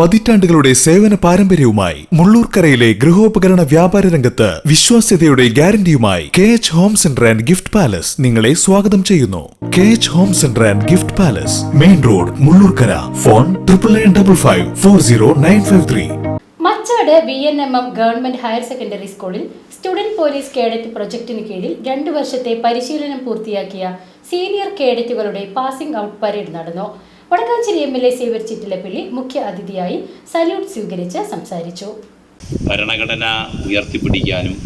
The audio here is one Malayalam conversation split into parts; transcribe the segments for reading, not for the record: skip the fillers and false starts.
പതിറ്റാണ്ടുകളുടെ സേവന പാരമ്പര്യവുമായി മുള്ളൂർക്കരയിലെ ഗൃഹോപകരണ വ്യാപാര രംഗത്ത് വിശ്വാസ്യതയുടെ ഗ്യാരണ്ടിയുമായി KH home centre and gift palace നിങ്ങളെ സ്വാഗതം ചെയ്യുന്നു. KH home centre and gift palace, main road, Mullurkara. Phone 9955540953. Machad VNMM government higher secondary സ്കൂളിൽ സ്റ്റുഡന്റ് പോലീസ് കേഡറ്റ് പ്രൊജക്ടിന് കീഴിൽ 2 വർഷത്തെ പരിശീലനം പൂർത്തിയാക്കിയ സീനിയർ കേഡറ്റുകളുടെ പാസിംഗ് ഔട്ട് പരേഡ് നടന്നു. വടക്കാഞ്ചേരി MLA സേവ്യർ ചിറ്റിലപ്പള്ളി മുഖ്യ അതിഥിയായി സല്യൂട്ട് സ്വീകരിച്ച് സംസാരിച്ചു. ഭരണഘടന ഉയർത്തിപ്പിടിക്കാനും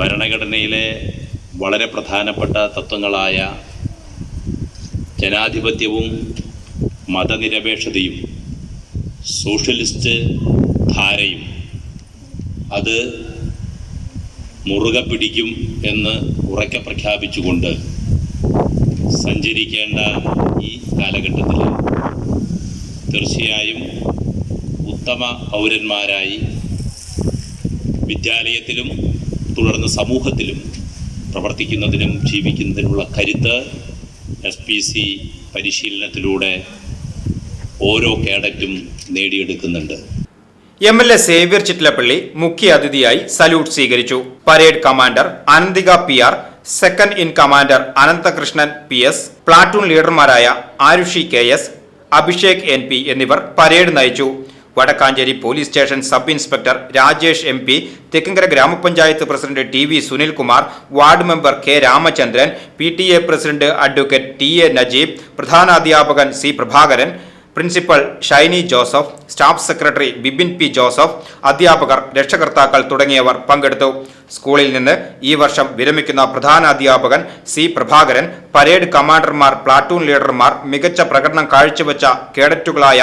ഭരണഘടനയിലെ വളരെ പ്രധാനപ്പെട്ട തത്വങ്ങളായ ജനാധിപത്യവും മതനിരപേക്ഷതയും സോഷ്യലിസ്റ്റ് ധാരയും അത് മുറുകെ പിടിക്കും എന്ന് ഉറക്കെ പ്രഖ്യാപിച്ചുകൊണ്ട് സഞ്ചരിക്കേണ്ട ഈ കാലഘട്ടത്തിൽ തീർച്ചയായും ഉത്തമ പൗരന്മാരായി വിദ്യാലയത്തിലും തുടർന്ന് സമൂഹത്തിലും പ്രവർത്തിക്കുന്നതിനും ജീവിക്കുന്നതിനുള്ള കരുത്ത് SPC പരിശീലനത്തിലൂടെ ഓരോ കേഡറ്റും നേടിയെടുക്കുന്നുണ്ട്. MLA സേവ്യർ ചിറ്റിലപ്പള്ളി മുഖ്യ അതിഥിയായി സല്യൂട്ട് സ്വീകരിച്ചു. Parade commander Ananthika PR, second in commander Ananthakrishnan PS, platoon ലീഡർമാരായ ആരുഷി KS, അഭിഷേക് NP എന്നിവർ പരേഡ് നയിച്ചു. Vadakkanchery police station sub inspector Rajesh MP, Thekkinkara ഗ്രാമപഞ്ചായത്ത് president TV Sunilkumar, ward member K Ramachandran, PTA president advocate TA Najeeb, പ്രധാനാധ്യാപകൻ C Prabhakaran, principal Shiny Joseph, staff secretary Bibin P Joseph, അധ്യാപകർ, രക്ഷകർത്താക്കൾ തുടങ്ങിയവർ പങ്കെടുത്തു. സ്കൂളിൽ നിന്ന് ഈ വർഷം വിരമിക്കുന്ന പ്രധാനാധ്യാപകൻ C പ്രഭാകരൻ, പരേഡ് കമാൻഡർമാർ, പ്ലാറ്റൂൺ ലീഡർമാർ, മികച്ച പ്രകടനം കാഴ്ചവെച്ച കേഡറ്റുകളായ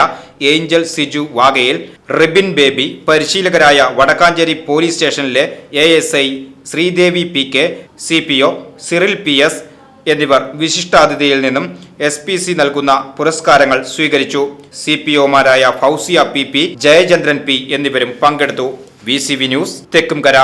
ഏഞ്ചൽ സിജു വാഗയിൽ, റിബിൻ ബേബി, പരിശീലകരായ വടക്കാഞ്ചേരി പോലീസ് സ്റ്റേഷനിലെ ASI Sridevi PK, CPO Cyril PS എന്നിവർ വിശിഷ്ടാതിഥിയിൽ നിന്നും SPC നൽകുന്ന പുരസ്കാരങ്ങൾ സ്വീകരിച്ചു. CPOമാരായ ഫൗസിയ PP, ജയചന്ദ്രൻ P എന്നിവരും പങ്കെടുത്തു. VCV news, Thekkumkara.